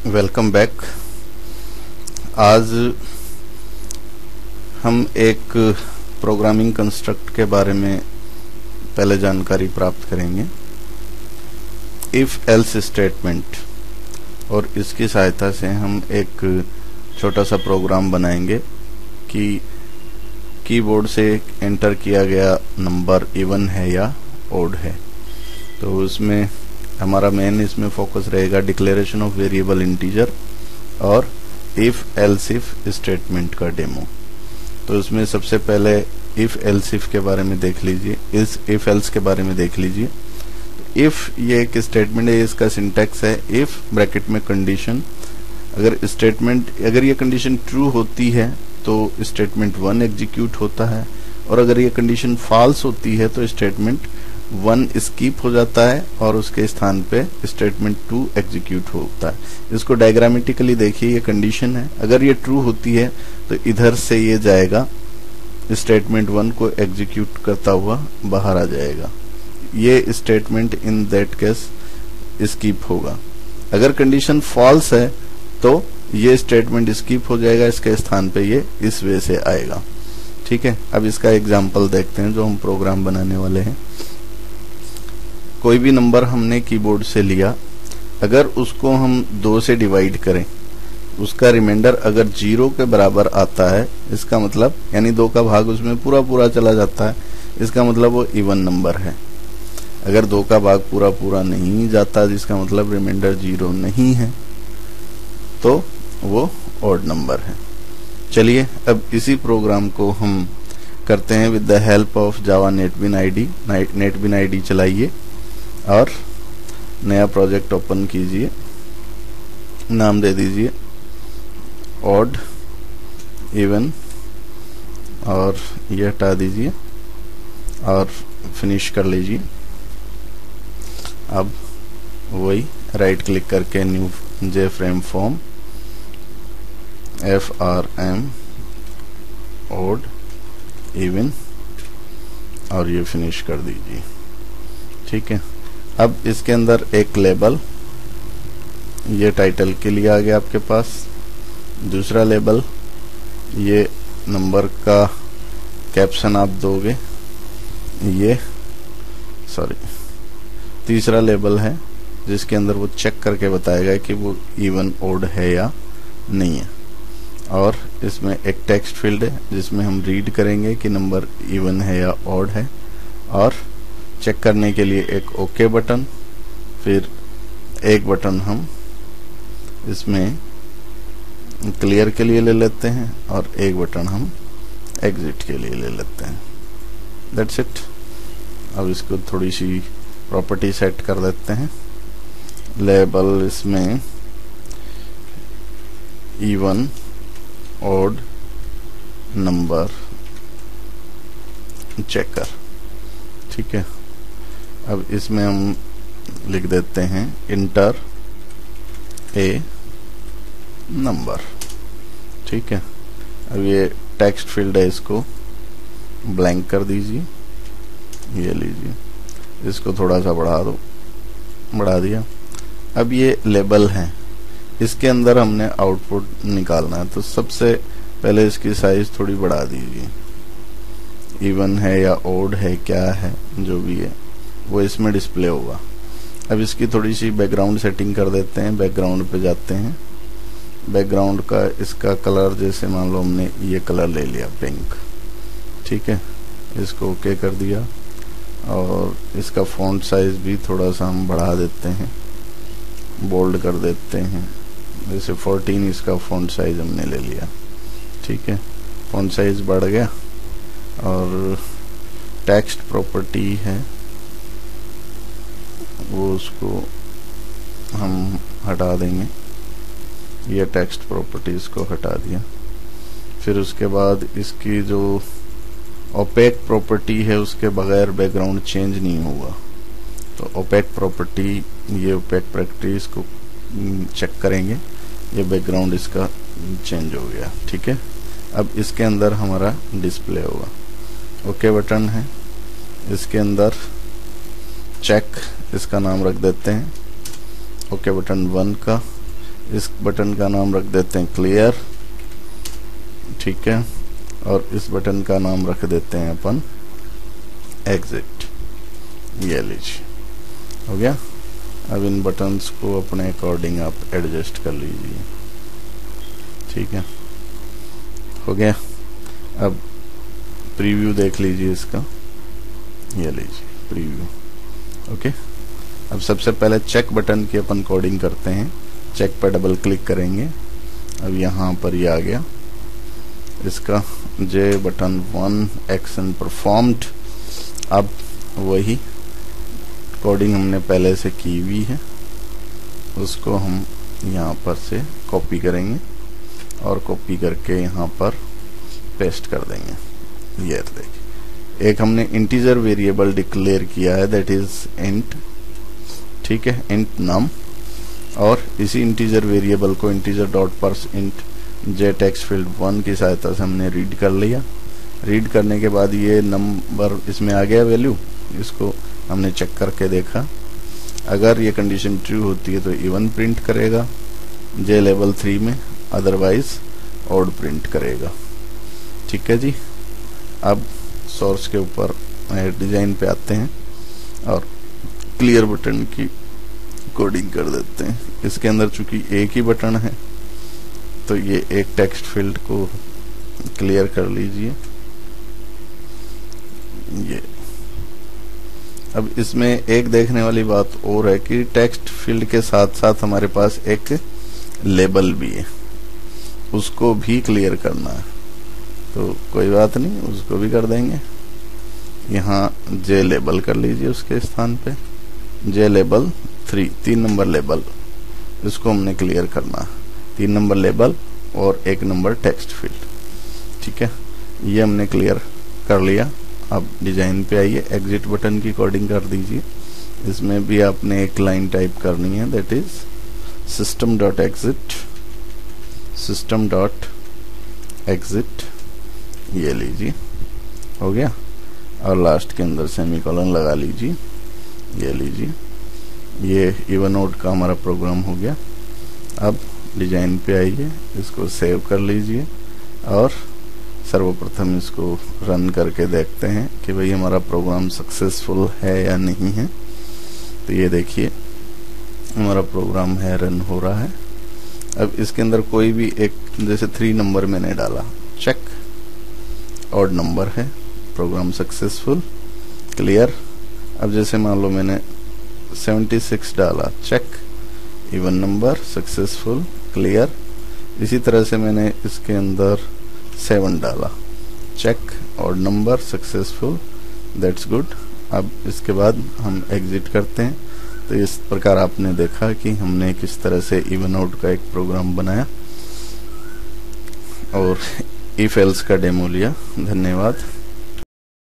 Welcome back. आज हम एक प्रोग्रामिंग कंस्ट्रक्ट के बारे में पहले जानकारी प्राप्त करेंगे, इफ एल्स स्टेटमेंट, और इसकी सहायता से हम एक छोटा सा प्रोग्राम बनाएंगे कि कीबोर्ड से एंटर किया गया नंबर इवन है या ओड है। तो उसमें हमारा मेन इसमें फोकस रहेगा डिक्लेरेशन ऑफ वेरिएबल इंटीजर और इफ एल्स इफ स्टेटमेंट का डेमो। तो इसमें सबसे पहले इफ एल्स इफ के बारे में देख लीजिए, इस इफ एल्स के बारे में देख लीजिए। इफ ये एक स्टेटमेंट है, इसका सिंटैक्स है इफ ब्रैकेट में कंडीशन, अगर ये कंडीशन ट्रू होती है तो स्टेटमेंट 1 एग्जीक्यूट होता है, और अगर ये कंडीशन फॉल्स होती है तो स्टेटमेंट 1 स्किप हो जाता है और उसके स्थान पे स्टेटमेंट 2 एग्जीक्यूट होता है। इसको डायग्रामेटिकली देखिए, ये कंडीशन है, अगर ये ट्रू होती है तो इधर से ये जाएगा, स्टेटमेंट 1 को एग्जीक्यूट करता हुआ बाहर आ जाएगा। ये statement in that case skip होगा। अगर कंडीशन फॉल्स है तो ये स्टेटमेंट स्किप हो जाएगा, इसके स्थान पे ये इस वे से आएगा। ठीक है, अब इसका एग्जाम्पल देखते हैं जो हम प्रोग्राम बनाने वाले हैं। कोई भी नंबर हमने कीबोर्ड से लिया, अगर उसको हम 2 से डिवाइड करें, उसका रिमाइंडर अगर 0 के बराबर आता है, इसका मतलब यानी 2 का भाग उसमें पूरा चला जाता है, इसका मतलब वो इवन नंबर है। अगर 2 का भाग पूरा नहीं जाता, जिसका मतलब रिमाइंडर 0 नहीं है, तो वो ऑड नंबर है। चलिए अब इसी प्रोग्राम को हम करते हैं with the help of Java NetBeans IDE. NetBeans IDE चलाइए और नया प्रोजेक्ट ओपन कीजिए, नाम दे दीजिए ऑड इवन, और ये हटा दीजिए और फिनिश कर लीजिए। अब वही राइट क्लिक करके new J frame form FRM odd even, और ये फिनिश कर दीजिए। ठीक है, अब इसके अंदर एक लेबल, ये टाइटल के लिए आ गया आपके पास। दूसरा लेबल, ये नंबर का कैप्शन आप दोगे, ये तीसरा लेबल है जिसके अंदर वो चेक करके बताएगा कि वो इवन ओड है या नहीं है। और इसमें एक टेक्स्ट फील्ड है जिसमें हम रीड करेंगे कि नंबर इवन है या ऑड है, और चेक करने के लिए एक ओके बटन, फिर एक बटन हम इसमें क्लियर के लिए ले लेते हैं और एक बटन हम एग्जिट के लिए ले लेते हैं। That's it. अब इसको थोड़ी सी प्रॉपर्टी सेट कर देते हैं। लेबल इसमें इवन ऑड नंबर चेकर। ठीक है, अब इसमें हम लिख देते हैं इंटर ए नंबर। ठीक है, अब ये टेक्स्ट फील्ड है, इसको ब्लैंक कर दीजिए, ये लीजिए, इसको थोड़ा सा बढ़ा दिया। अब ये लेबल है, इसके अंदर हमने आउटपुट निकालना है, तो सबसे पहले इसकी साइज थोड़ी बढ़ा दीजिए। इवन है या ओड है, क्या है, जो भी है वो इसमें डिस्प्ले होगा। अब इसकी थोड़ी सी बैकग्राउंड सेटिंग कर देते हैं। बैकग्राउंड पे जाते हैं, बैकग्राउंड का इसका कलर, जैसे मान लो हमने ये कलर ले लिया पिंक। ठीक है, इसको ओके कर दिया, और इसका फॉन्ट साइज भी थोड़ा सा हम बढ़ा देते हैं, बोल्ड कर देते हैं, जैसे 14 इसका फॉन्ट साइज हमने ले लिया। ठीक है, फॉन्ट साइज बढ़ गया, और टेक्स्ट प्रॉपर्टी है वो उसको हम हटा देंगे, ये टेक्स्ट प्रॉपर्टीज को हटा दिया। फिर उसके बाद इसकी जो ओपेक प्रॉपर्टी है उसके बगैर बैकग्राउंड चेंज नहीं होगा, तो ओपेक प्रॉपर्टी, ये ओपेक प्रॉपर्टी इसको चेक करेंगे, ये बैकग्राउंड इसका चेंज हो गया। ठीक है, अब इसके अंदर हमारा डिस्प्ले होगा। ओके बटन है, इसके अंदर चेक इसका नाम रख देते हैं, ओके बटन 1 का, इस बटन का नाम रख देते हैं क्लियर, ठीक है, और इस बटन का नाम रख देते हैं अपन एग्जिट। ये लीजिए, हो गया। अब इन बटन्स को अपने अकॉर्डिंग आप एडजस्ट कर लीजिए, ठीक है, हो गया। अब प्रीव्यू देख लीजिए इसका, ये लीजिए प्रीव्यू, ओके। अब सबसे पहले चेक बटन की अपन कोडिंग करते हैं। चेक पर डबल क्लिक करेंगे, अब यहाँ पर ये आ गया इसका जे बटन 1 एक्शन परफॉर्म्ड। अब वही कोडिंग हमने पहले से की हुई है, उसको हम यहाँ पर से कॉपी करेंगे और कॉपी करके यहाँ पर पेस्ट कर देंगे। ये देखिए, एक हमने इंटीजर वेरिएबल डिक्लेयर किया है, दैट इज इंट, ठीक है, इंट नम, और इसी इंटीजर वेरिएबल को इंटीजर डॉट पर्स इंट जे टेक्स्ट फील्ड 1 की सहायता से हमने रीड कर लिया। रीड करने के बाद ये नंबर इसमें आ गया वैल्यू, इसको हमने चेक करके देखा, अगर ये कंडीशन ट्रू होती है तो इवन प्रिंट करेगा जे लेवल 3 में, अदरवाइज ऑड प्रिंट करेगा, ठीक है जी। अब सोर्स के ऊपर डिजाइन पे आते हैं और क्लियर बटन की कोडिंग कर देते हैं। इसके अंदर चूंकि एक ही बटन है तो ये एक टेक्स्ट फील्ड को क्लियर कर लीजिए, ये। अब इसमें एक देखने वाली बात और है कि टेक्स्ट फील्ड के साथ साथ हमारे पास एक लेबल भी है, उसको भी क्लियर करना है, तो कोई बात नहीं, उसको भी कर देंगे। यहाँ जे लेबल कर लीजिए उसके स्थान पे, जे लेबल 3 नंबर लेबल, इसको हमने क्लियर करना है, 3 नंबर लेबल और 1 नंबर टेक्स्ट फील्ड, ठीक है, ये हमने क्लियर कर लिया। अब डिजाइन पे आइए, एग्जिट बटन की कोडिंग कर दीजिए। इसमें भी आपने एक लाइन टाइप करनी है, that is system dot exit, system dot exit, ये लीजिए, हो गया। और लास्ट के अंदर सेमीकोलन लगा लीजिए, ये लीजिए, ये इवन आउट का हमारा प्रोग्राम हो गया। अब डिजाइन पे आइए, इसको सेव कर लीजिए और सर्वप्रथम इसको रन करके देखते हैं कि भाई हमारा प्रोग्राम सक्सेसफुल है या नहीं है। तो ये देखिए हमारा प्रोग्राम है, रन हो रहा है। अब इसके अंदर कोई भी एक, जैसे 3 नंबर मैंने डाला, चेक, ऑड नंबर है, प्रोग्राम सक्सेसफुल, क्लियर। अब जैसे मान लो मैंने 76 डाला, check, even number, successful, clear. इसी तरह से मैंने इसके अंदर 7 डाला, check, odd number, successful, that's good. अब इसके बाद हम एग्जिट करते हैं। तो इस प्रकार आपने देखा कि हमने किस तरह से इवन आउट का एक प्रोग्राम बनाया और इफ एल्स का डेमो लिया। धन्यवाद।